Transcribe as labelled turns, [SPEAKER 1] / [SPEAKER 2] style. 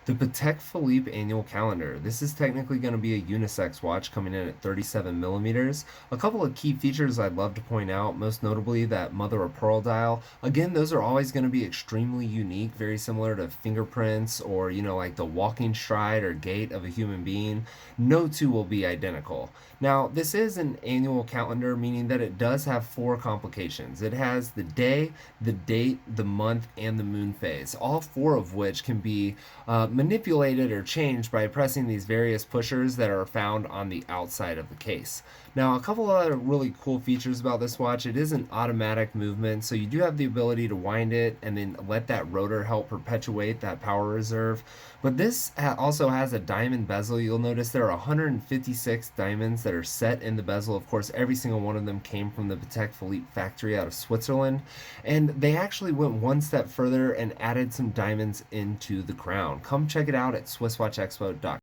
[SPEAKER 1] The Patek Philippe Annual Calendar. This is technically going to be a unisex watch coming in at 37 millimeters. A couple of key features I'd love to point out, most notably that mother of pearl dial. Again, those are always going to be extremely unique, very similar to fingerprints or, like the walking stride or gait of a human being. No two will be identical. Now, this is an annual calendar, meaning that it does have four complications. It has the day, the date, the month, and the moon phase, all four of which can be manipulated or changed by pressing these various pushers that are found on the outside of the case. Now, a couple other really cool features about this watch, it is an automatic movement, so you do have the ability to wind it and then let that rotor help perpetuate that power reserve. But this also has a diamond bezel. You'll notice there are 156 diamonds that are set in the bezel. Of course, every single one of them came from the Patek Philippe factory out of Switzerland. And they actually went one step further and added some diamonds into the crown. Come check it out at SwissWatchExpo.com.